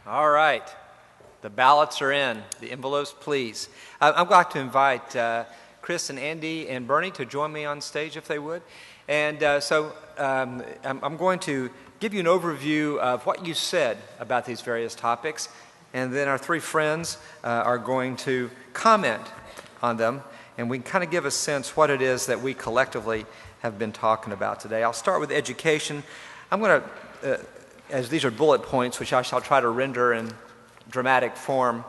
All right. The ballots are in. The envelopes, please. I'd like to invite Chris and Andy and Bernie to join me on stage if they would. And I'm going to give you an overview of what you said about these various topics. And then our three friends are going to comment on them. And we can kind of give a sense what it is that we collectively have been talking about today. I'll start with education. I'm going to, as these are bullet points, which I shall try to render in dramatic form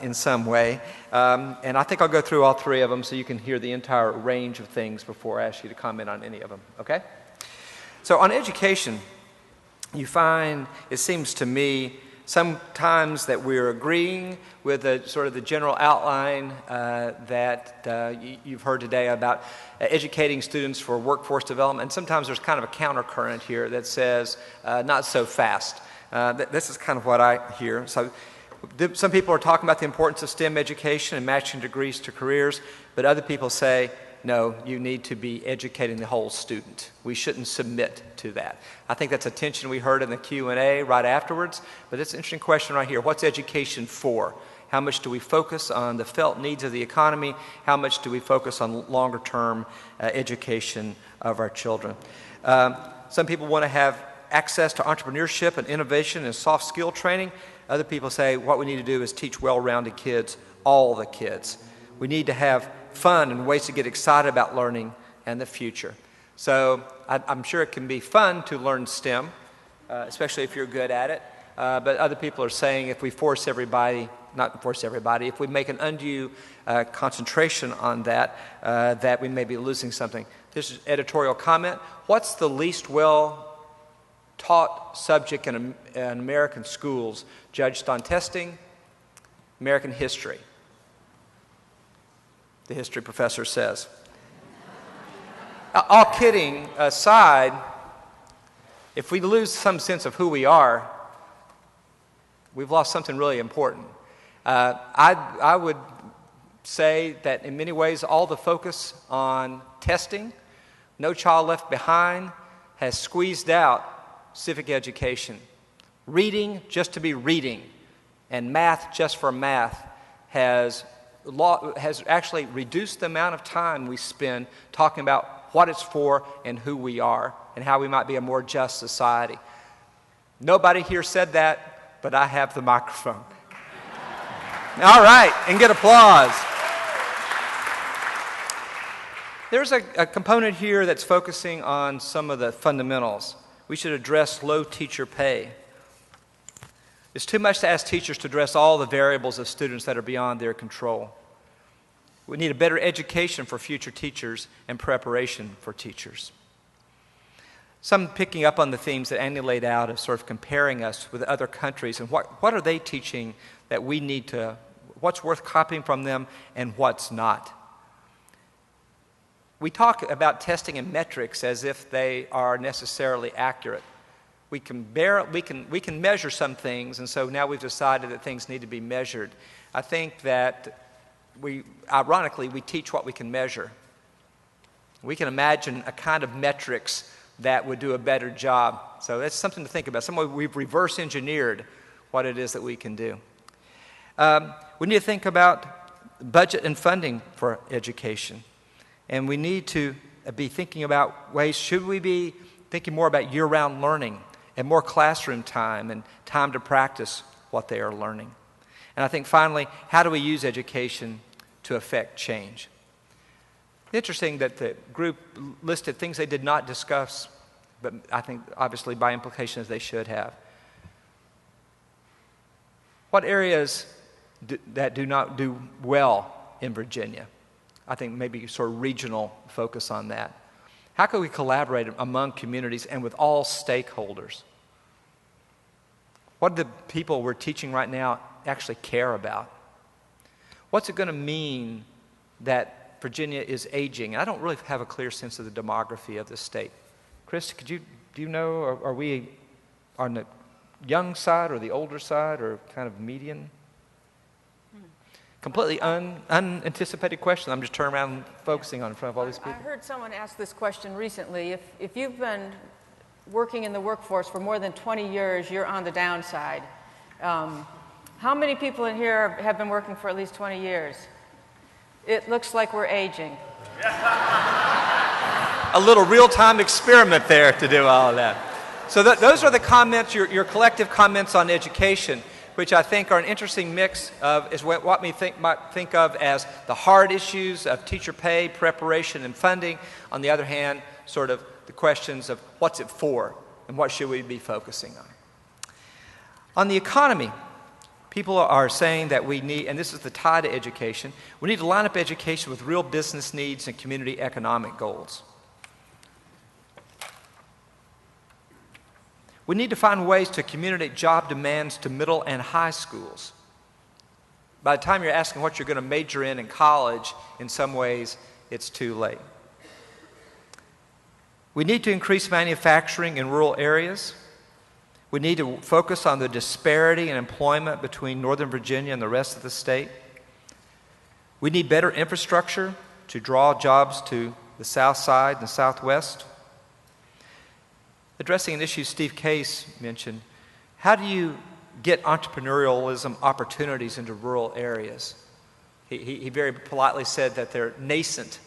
in some way. And I think I'll go through all three of them so you can hear the entire range of things before I ask you to comment on any of them, okay? So on education, you find, it seems to me, sometimes that we're agreeing with sort of the general outline that you've heard today about educating students for workforce development. And sometimes there's kind of a countercurrent here that says, not so fast. This is kind of what I hear. So some people are talking about the importance of STEM education and matching degrees to careers, but other people say, no, you need to be educating the whole student. We shouldn't submit to that. I think that's a tension we heard in the Q&A right afterwards, but it's an interesting question right here. What's education for? How much do we focus on the felt needs of the economy? How much do we focus on longer-term education of our children? Some people want to have access to entrepreneurship and innovation and soft skill training. Other people say what we need to do is teach well-rounded kids, all the kids. We need to have fun and ways to get excited about learning and the future. So I'm sure it can be fun to learn STEM, especially if you're good at it. But other people are saying if we force everybody, not force everybody, if we make an undue concentration on that, that we may be losing something. This is editorial comment. What's the least well-taught subject in American schools judged on testing? American history. The history professor says. All kidding aside, if we lose some sense of who we are, we've lost something really important. I would say that in many ways all the focus on testing, No Child Left Behind, has squeezed out civic education. Reading just to be reading and math just for math has actually reduced the amount of time we spend talking about what it's for and who we are and how we might be a more just society. Nobody here said that, but I have the microphone. All right, and get applause. There's a component here that's focusing on some of the fundamentals. We should address low teacher pay. It's too much to ask teachers to address all the variables of students that are beyond their control. We need a better education for future teachers and preparation for teachers. Some picking up on the themes that Andy laid out of sort of comparing us with other countries and what are they teaching that we need to, what's worth copying from them and what's not. We talk about testing and metrics as if they are necessarily accurate. We can measure some things, and so now we've decided that things need to be measured. I think that ironically, we teach what we can measure. We can imagine a kind of metrics that would do a better job. So that's something to think about. We've reverse engineered what it is that we can do. We need to think about budget and funding for education. And we need to be thinking about ways, should we be thinking more about year-round learning and more classroom time and time to practice what they are learning. And I think finally, how do we use education to affect change? Interesting that the group listed things they did not discuss, but I think obviously by implications they should have. What areas that do not do well in Virginia? I think maybe sort of regional focus on that. How can we collaborate among communities and with all stakeholders? What do the people we're teaching right now actually care about? What's it going to mean that Virginia is aging? I don't really have a clear sense of the demography of this state. Chris, do you know, are we on the young side or the older side or kind of median? Completely unanticipated question. I'm just turning around and focusing on in front of all these people. I heard someone ask this question recently. If you've been working in the workforce for more than 20 years, you're on the downside. How many people in here have been working for at least 20 years? It looks like we're aging. A little real-time experiment there to do all of that. So those are the comments, your collective comments on education, which I think are an interesting mix of is what we might think of as the hard issues of teacher pay, preparation, and funding. On the other hand, sort of the questions of what's it for and what should we be focusing on. On the economy, people are saying that we need, and this is the tie to education, we need to line up education with real business needs and community economic goals. We need to find ways to communicate job demands to middle and high schools. By the time you're asking what you're going to major in college, in some ways, it's too late. We need to increase manufacturing in rural areas. We need to focus on the disparity in employment between Northern Virginia and the rest of the state. We need better infrastructure to draw jobs to the south side and the southwest. Addressing an issue Steve Case mentioned, how do you get entrepreneurialism opportunities into rural areas? He very politely said that they're nascent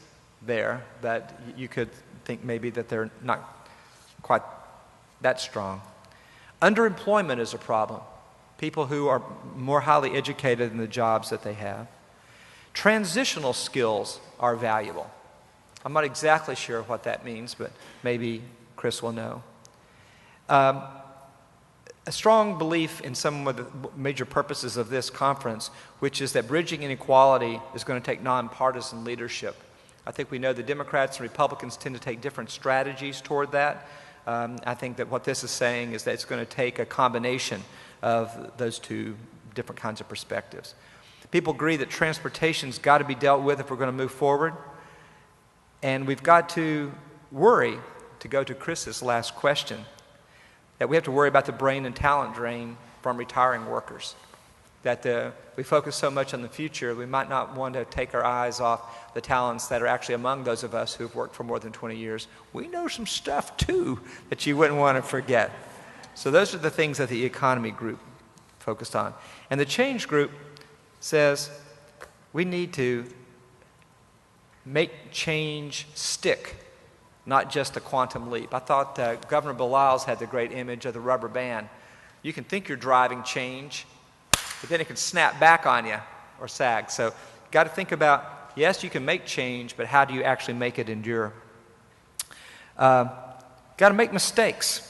there, that you could think maybe that they're not quite that strong. Underemployment is a problem. People who are more highly educated in the jobs that they have. Transitional skills are valuable. I'm not exactly sure what that means, but maybe Chris will know. A strong belief in some of the major purposes of this conference, which is that bridging inequality is going to take nonpartisan leadership. I think we know the Democrats and Republicans tend to take different strategies toward that. I think that what this is saying is that it's going to take a combination of those two different kinds of perspectives. People agree that transportation's got to be dealt with if we're going to move forward. And we've got to worry, to go to Chris's last question, that we have to worry about the brain and talent drain from retiring workers. That we focus so much on the future, we might not want to take our eyes off the talents that are actually among those of us who've worked for more than 20 years. We know some stuff, too, that you wouldn't want to forget. So those are the things that the economy group focused on. And the change group says we need to make change stick, not just a quantum leap. I thought Governor Bilal's had the great image of the rubber band. You can think you're driving change, but then it can snap back on you or sag. So you've got to think about, yes, you can make change, but how do you actually make it endure? Got to make mistakes.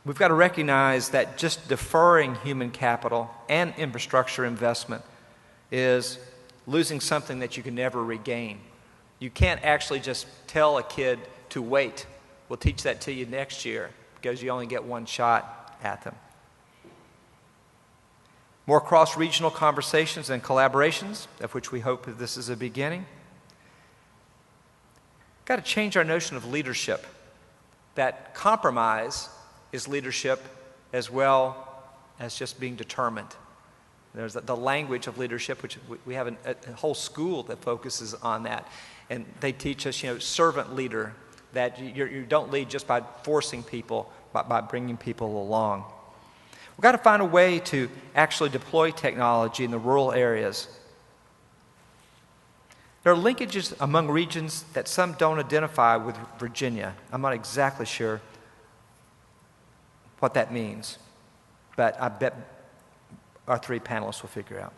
We've got to recognize that just deferring human capital and infrastructure investment is losing something that you can never regain. You can't actually just tell a kid to wait. We'll teach that to you next year because you only get one shot at them. More cross-regional conversations and collaborations, of which we hope that this is a beginning. Got to change our notion of leadership, that compromise is leadership as well as just being determined. There's the language of leadership, which we have a whole school that focuses on that. And they teach us, servant leader, that you don't lead just by forcing people, but by bringing people along. We've got to find a way to actually deploy technology in the rural areas. There are linkages among regions that some don't identify with Virginia. I'm not exactly sure what that means, but I bet our three panelists will figure out.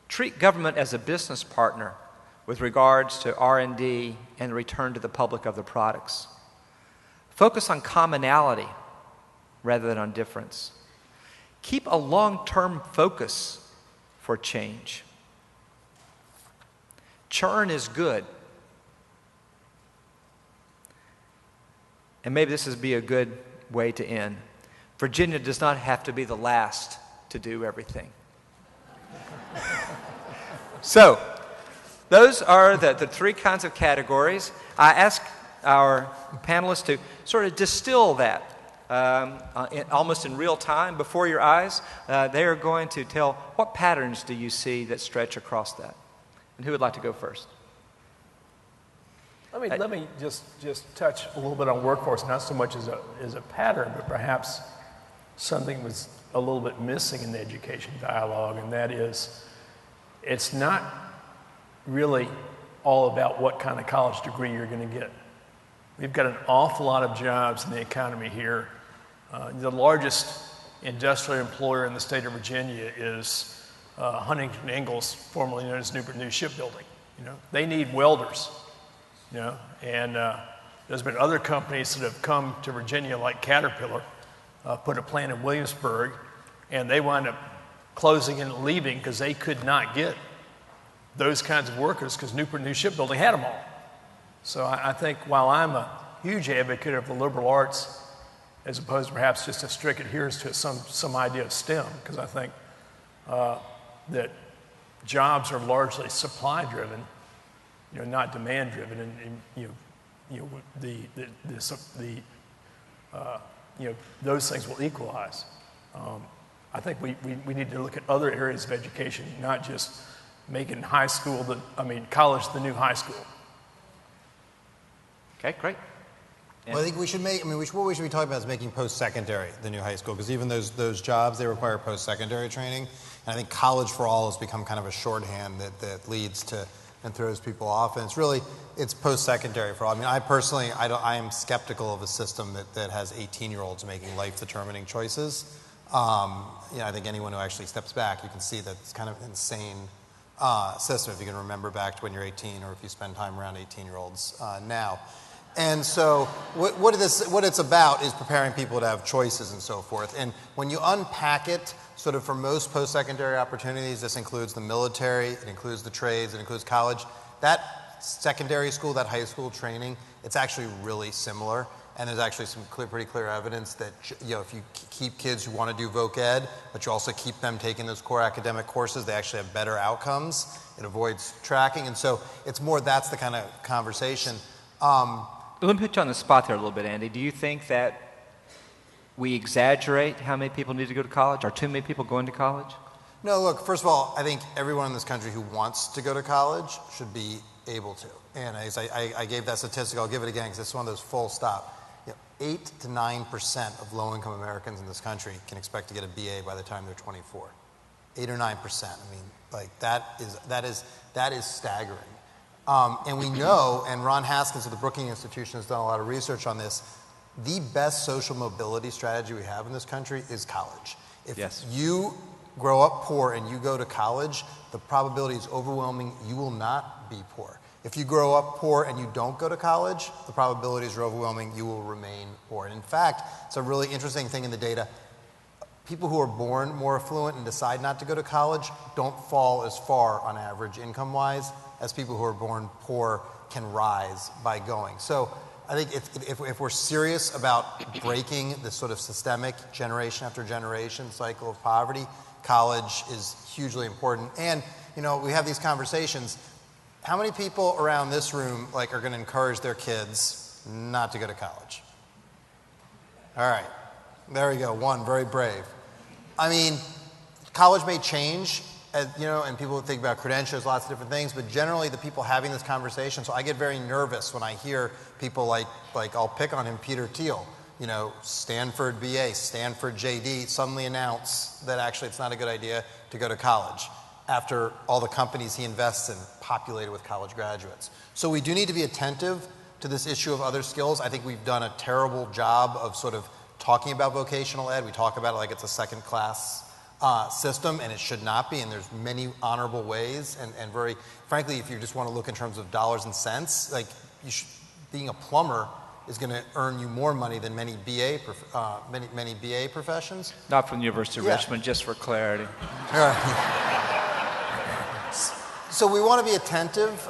Treat government as a business partner with regards to R&D and return to the public of the products. Focus on commonality rather than on difference. Keep a long-term focus for change. Churn is good. And maybe this would be a good way to end. Virginia does not have to be the last to do everything. So, those are the three kinds of categories. I ask our panelists to sort of distill that almost in real time before your eyes. They are going to tell what patterns do you see that stretch across that. And who would like to go first? Let me just touch a little bit on workforce, not so much as a pattern, but perhaps something was a little bit missing in the education dialogue, and that is, it's not really all about what kind of college degree you're going to get. We've got an awful lot of jobs in the economy here. The largest industrial employer in the state of Virginia is Huntington Ingalls, formerly known as Newport News Shipbuilding. They need welders. And there's been other companies that have come to Virginia, like Caterpillar, put a plant in Williamsburg, and they wound up closing and leaving because they could not get those kinds of workers because Newport News Shipbuilding had them all. So I think while I'm a huge advocate of the liberal arts, as opposed to perhaps just a strict adherence to some idea of STEM, because I think that jobs are largely supply-driven, not demand-driven, and those things will equalize. I think we need to look at other areas of education, not just making college the new high school. Okay, great. Well, I think we should what we should be talking about is making post-secondary the new high school, because even those jobs, they require post-secondary training. And I think college for all has become kind of a shorthand that leads to and throws people off. And it's post-secondary for all. I am skeptical of a system that has 18-year-olds making life-determining choices. I think anyone who actually steps back, you can see that it's kind of an insane system if you can remember back to when you're 18 or if you spend time around 18-year-olds now. And so what it's about is preparing people to have choices and so forth. And when you unpack it, sort of for most post-secondary opportunities, this includes the military, it includes the trades, it includes college. That secondary school, that high school training, it's actually really similar. And there's actually some pretty clear evidence that if you keep kids who want to do voc ed, but you also keep them taking those core academic courses, they actually have better outcomes. It avoids tracking. And so that's the kind of conversation. Let me put you on the spot there a little bit, Andy. Do you think that we exaggerate how many people need to go to college? Are too many people going to college? No, look, first of all, I think everyone in this country who wants to go to college should be able to. And as I gave that statistic, I'll give it again because it's one of those full stop. 8 to 9% of low-income Americans in this country can expect to get a BA by the time they're 24. 8 or 9%. That is staggering. And we know, and Ron Haskins of the Brookings Institution has done a lot of research on this, the best social mobility strategy we have in this country is college. If you grow up poor and you go to college, the probability is overwhelming you will not be poor. If you grow up poor and you don't go to college, the probabilities are overwhelming you will remain poor. And in fact, it's a really interesting thing in the data. People who are born more affluent and decide not to go to college don't fall as far on average income-wise as people who are born poor can rise by going. So I think if we're serious about breaking this sort of systemic generation after generation cycle of poverty, college is hugely important. And, we have these conversations. How many people around this room are going to encourage their kids not to go to college? All right. There we go. One, very brave. College may change, and people think about credentials, lots of different things, but generally the people having this conversation, so I get very nervous when I hear people like I'll pick on him, Peter Thiel, Stanford BA, Stanford JD, suddenly announce that actually it's not a good idea to go to college after all the companies he invests in populated with college graduates. So we do need to be attentive to this issue of other skills. I think we've done a terrible job of sort of talking about vocational ed. We talk about it like it's a second-class system, and it should not be, and there's many honorable ways, and very, frankly, if you just want to look in terms of dollars and cents, being a plumber is going to earn you more money than many BA professions. Not from the University of Richmond, just for clarity. All right. So we want to be attentive.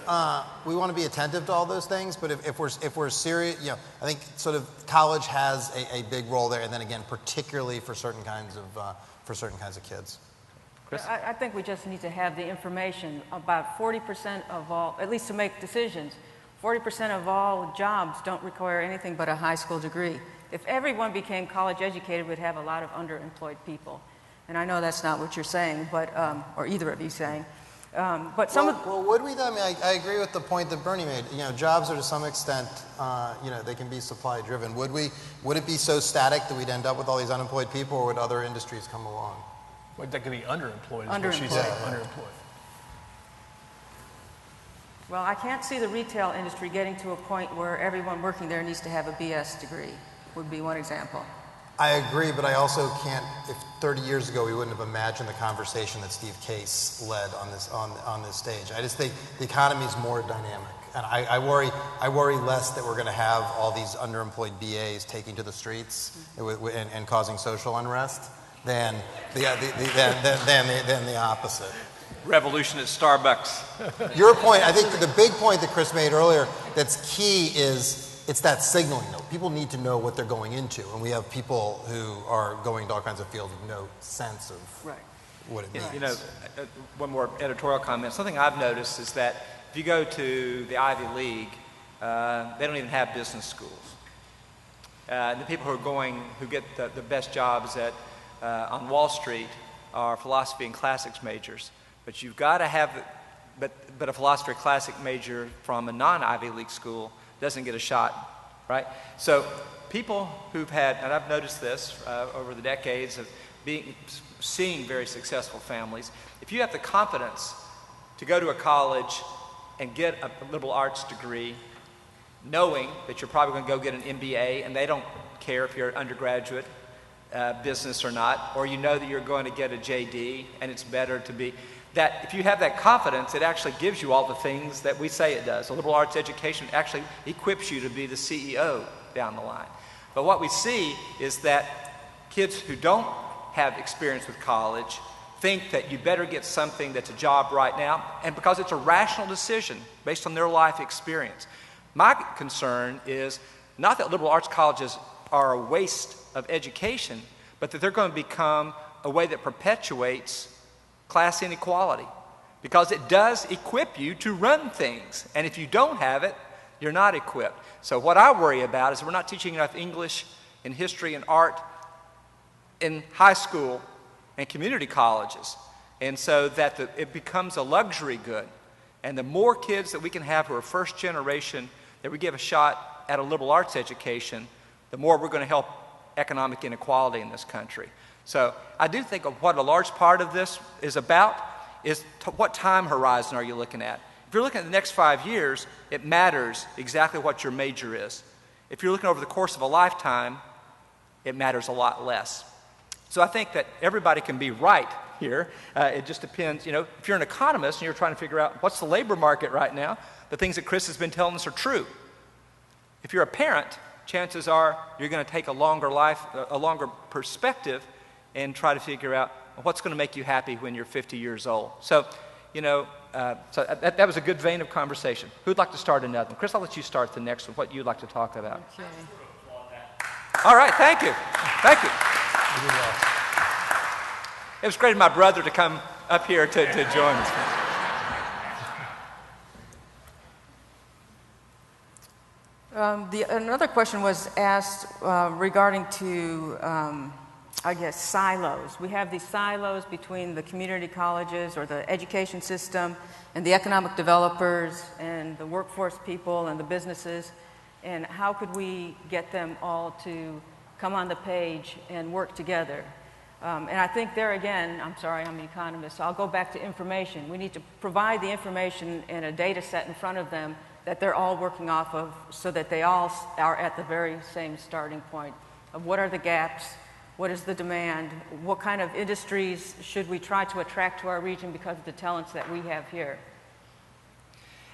We want to be attentive to all those things. But if we're serious, I think sort of college has a big role there, and then again, particularly for certain kinds of kids. Chris? I think we just need to have the information. About 40% of all, at least to make decisions, 40% of all jobs don't require anything but a high school degree. If everyone became college educated, we'd have a lot of underemployed people. And I know that's not what you're saying, but or either of you saying. But some well, would we though? I mean, I agree with the point that Bernie made. You know, jobs are to some extent, you know, they can be supply driven. Would it be so static that we'd end up with all these unemployed people, or would other industries come along? Well, that could be underemployed, is what Underemployed. she said. Underemployed. Well, I can't see the retail industry getting to a point where everyone working there needs to have a BS degree, would be one example. I agree, but I also can't, if 30 years ago we wouldn't have imagined the conversation that Steve Case led on this stage. I just think the economy is more dynamic. And I worry less that we're going to have all these underemployed BAs taking to the streets and causing social unrest than the opposite. Revolution at Starbucks. Your point, I think the big point that Chris made earlier that's key is it's that signaling note. People need to know what they're going into, and we have people who are going to all kinds of fields with no sense of what it means. You know, one more editorial comment. Something I've noticed is that if you go to the Ivy League, they don't even have business schools. The people who get the best jobs on Wall Street are philosophy and classics majors. But you've got to have, but a philosophy or classic major from a non-Ivy League school doesn't get a shot, right? So people who've had, and I've noticed this over the decades of seeing very successful families, if you have the confidence to go to a college and get a liberal arts degree, knowing that you're probably going to go get an MBA, and they don't care if you're an undergraduate business or not, or you know that you're going to get a JD, and it's better to be, that if you have that confidence, it actually gives you all the things that we say it does. A liberal arts education actually equips you to be the CEO down the line. But what we see is that kids who don't have experience with college think that you better get something that's a job right now, and because it's a rational decision based on their life experience. My concern is not that liberal arts colleges are a waste of education, but that they're going to become a way that perpetuates class inequality, because it does equip you to run things, and if you don't have it, you're not equipped. So what I worry about is we're not teaching enough English and history and art in high school and community colleges, and so that it becomes a luxury good. And the more kids that we can have who are first generation that we give a shot at a liberal arts education, the more we're going to help economic inequality in this country. So I do think of what a large part of this is about is what time horizon are you looking at? If you're looking at the next 5 years, it matters exactly what your major is. If you're looking over the course of a lifetime, it matters a lot less. So I think that everybody can be right here. It just depends, you know, if you're an economist and you're trying to figure out what's the labor market right now, the things that Chris has been telling us are true. If you're a parent, chances are you're going to take a longer perspective and try to figure out what's going to make you happy when you're 50 years old. So, you know, that was a good vein of conversation. Who'd like to start another one? Chris, I'll let you start the next one, what you'd like to talk about. Okay. All right, thank you. Thank you. It was great of my brother to come up here to join us. Another question was asked regarding to, I guess, silos. We have these silos between the community colleges or the education system and the economic developers and the workforce people and the businesses. And how could we get them all to come on the page and work together? And I think there again, I'm sorry, I'm an economist, so I'll go back to information. We need to provide the information and a data set in front of them that they're all working off of so that they all are at the very same starting point of what are the gaps, what is the demand, what kind of industries should we try to attract to our region because of the talents that we have here.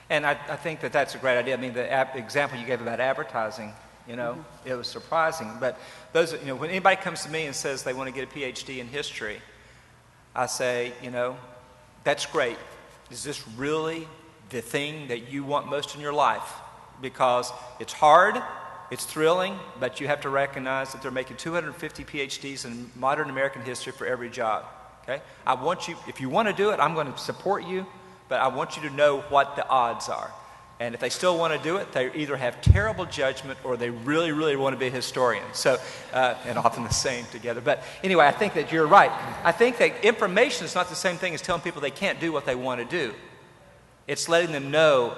And I think that that's a great idea. I mean, the example you gave about advertising, you know, it was surprising. But those, you know, when anybody comes to me and says they want to get a PhD in history, I say, you know, that's great. Is this really the thing that you want most in your life? Because it's hard, it's thrilling, but you have to recognize that they're making 250 PhDs in modern American history for every job. Okay? I want you, if you want to do it, I'm going to support you, but I want you to know what the odds are. And if they still want to do it, they either have terrible judgment or they really, really want to be historians. So, and often the same together. But anyway, I think that you're right. I think that information is not the same thing as telling people they can't do what they want to do. It's letting them know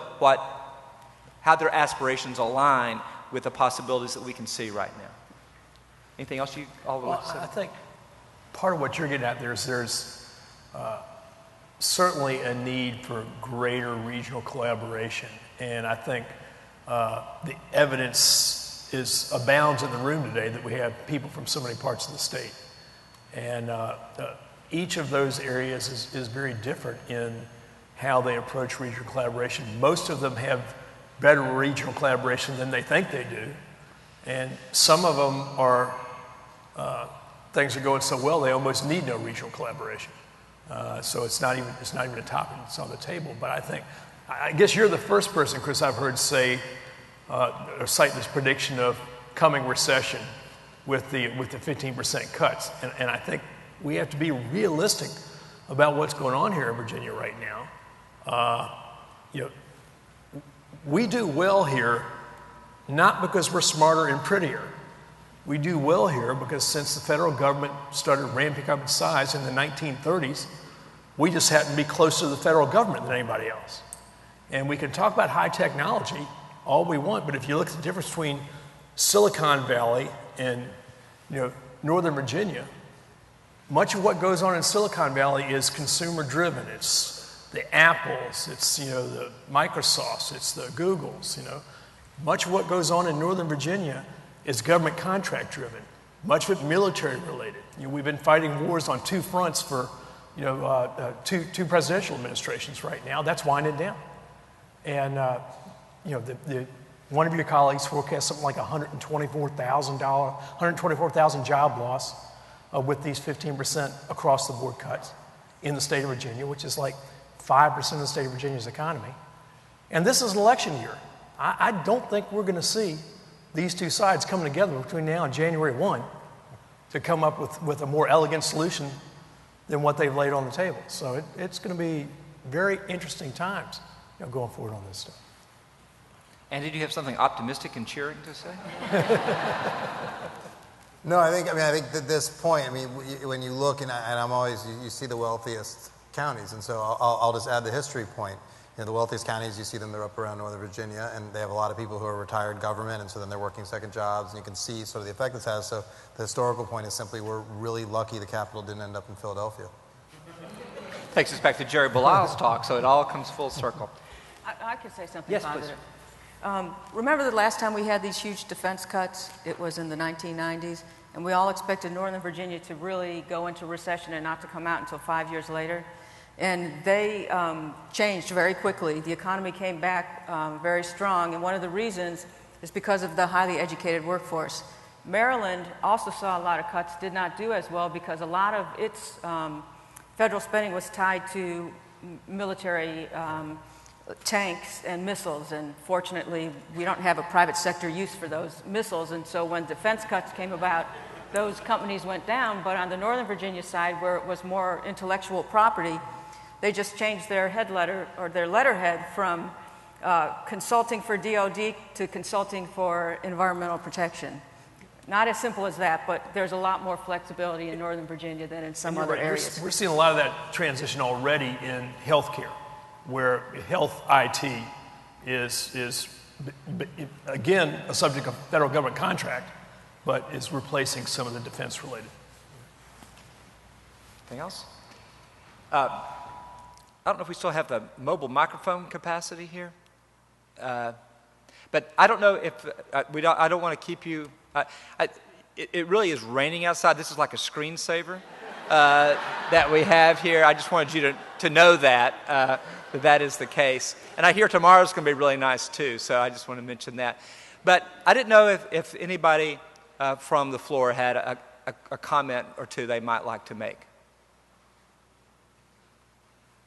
how their aspirations align with the possibilities that we can see right now. Anything else you all would like to say? I think part of what you're getting at there is there's certainly a need for greater regional collaboration. And I think the evidence abounds in the room today that we have people from so many parts of the state. And each of those areas is very different in how they approach regional collaboration. Most of them have better regional collaboration than they think they do. And some of them are, things are going so well they almost need no regional collaboration. So it's not even a topic that's on the table. But I guess you're the first person, Chris, I've heard say or cite this prediction of coming recession with the 15% cuts. And I think we have to be realistic about what's going on here in Virginia right now. We do well here not because we're smarter and prettier. We do well here because since the federal government started ramping up its size in the 1930s, we just happen to be closer to the federal government than anybody else. And we can talk about high technology all we want, but if you look at the difference between Silicon Valley and Northern Virginia, much of what goes on in Silicon Valley is consumer driven. It's the Apples, it's the Microsofts, it's the Googles. Much of what goes on in Northern Virginia is government contract driven. Much of it military related. We've been fighting wars on two fronts for two presidential administrations right now. That's winding down. And one of your colleagues forecast something like 124,000 job loss with these 15% across the board cuts in the state of Virginia, which is like 5% of the state of Virginia's economy. And this is an election year. I don't think we're going to see these two sides coming together between now and January 1 to come up with a more elegant solution than what they've laid on the table. So it's going to be very interesting times going forward on this stuff. And did you have something optimistic and cheering to say? No, I think at this point, when you look, and I'm always, you see the wealthiest counties, and so I'll just add the history point. The wealthiest counties, you see them, they're up around Northern Virginia, and they have a lot of people who are retired government, and so then they're working second jobs, and you can see sort of the effect this has. So the historical point is simply we're really lucky the capital didn't end up in Philadelphia. Takes us back to Jerry Belisle's talk, so it all comes full circle. I could say something yes, positive. Please. Remember the last time we had these huge defense cuts? It was in the 1990s, and we all expected Northern Virginia to really go into recession and not to come out until 5 years later. And they changed very quickly. The economy came back very strong, and one of the reasons is because of the highly educated workforce. Maryland also saw a lot of cuts, did not do as well because a lot of its federal spending was tied to military tanks and missiles, and fortunately we don't have a private sector use for those missiles, and so when defense cuts came about, those companies went down. But on the Northern Virginia side, where it was more intellectual property, they just changed their head letter or their letterhead from consulting for DOD to consulting for environmental protection. Not as simple as that, but there's a lot more flexibility in Northern Virginia than in some other areas. We're seeing a lot of that transition already in healthcare, where health IT is again a subject of federal government contract, but is replacing some of the defense related. Anything else? I don't know if we still have the mobile microphone capacity here, but I don't know if I don't want to keep you. It really is raining outside. This is like a screensaver that we have here. I just wanted you to know that that is the case. And I hear tomorrow's going to be really nice too, so I just want to mention that. But I didn't know if anybody from the floor had a comment or two they might like to make.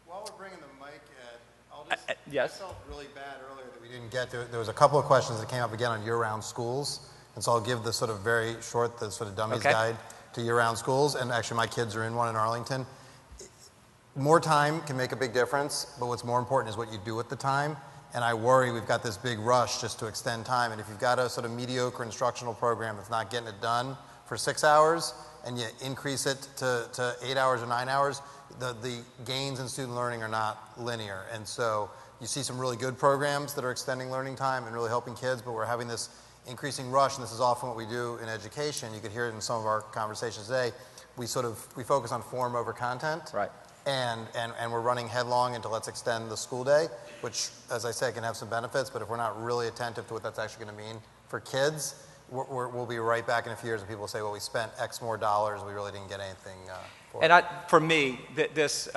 While we're bringing the mic in, I'll just, yes? I felt really bad earlier that we didn't get to it. There was a couple of questions that came up again on year-round schools, and so I'll give the sort of very short, the sort of dummies guide to year-round schools, and actually my kids are in one in Arlington. More time can make a big difference, but what's more important is what you do at the time. And I worry we've got this big rush just to extend time. And if you've got a sort of mediocre instructional program that's not getting it done for 6 hours, and you increase it to 8 hours or 9 hours, the gains in student learning are not linear. And so you see some really good programs that are extending learning time and really helping kids, but we're having this increasing rush, and this is often what we do in education. You could hear it in some of our conversations today. We focus on form over content. Right. And we're running headlong into let's extend the school day, which, as I said, can have some benefits, but if we're not really attentive to what that's actually going to mean for kids, we'll be right back in a few years and people will say, well, we spent X more dollars, we really didn't get anything for it. And for me, this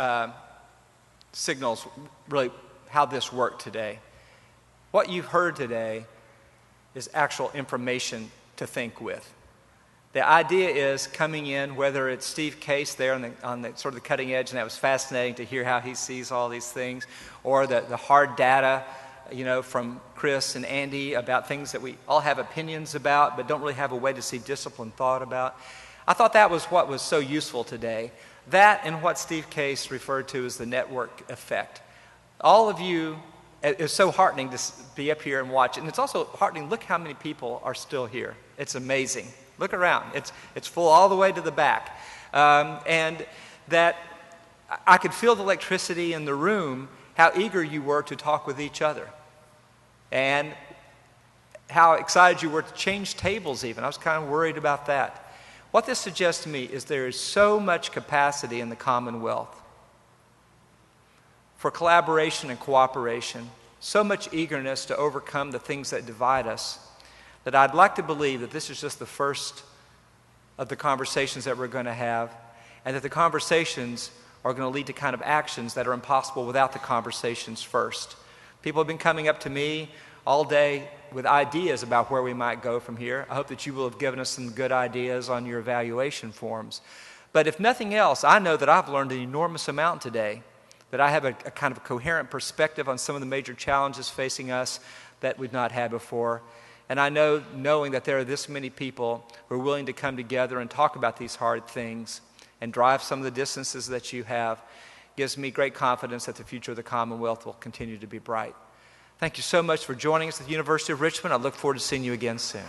signals really how this worked today. What you've heard today is actual information to think with. The idea is coming in, whether it's Steve Case there on the sort of the cutting edge, and that was fascinating to hear how he sees all these things, or the hard data, from Chris and Andy about things that we all have opinions about, but don't really have a way to see disciplined thought about. I thought that was what was so useful today. That and what Steve Case referred to as the network effect. All of you, it's so heartening to be up here and watch it. And it's also heartening, look how many people are still here. It's amazing. Look around. It's full all the way to the back. And that I could feel the electricity in the room, how eager you were to talk with each other. And how excited you were to change tables even. I was kind of worried about that. What this suggests to me is there is so much capacity in the Commonwealth for collaboration and cooperation, so much eagerness to overcome the things that divide us, that I'd like to believe that this is just the first of the conversations that we're going to have, and that the conversations are going to lead to kind of actions that are impossible without the conversations first. People have been coming up to me all day with ideas about where we might go from here. I hope that you will have given us some good ideas on your evaluation forms. But if nothing else, I know that I've learned an enormous amount today, that I have a kind of a coherent perspective on some of the major challenges facing us that we've not had before. And I know, knowing that there are this many people who are willing to come together and talk about these hard things and drive some of the distances that you have, gives me great confidence that the future of the Commonwealth will continue to be bright. Thank you so much for joining us at the University of Richmond. I look forward to seeing you again soon.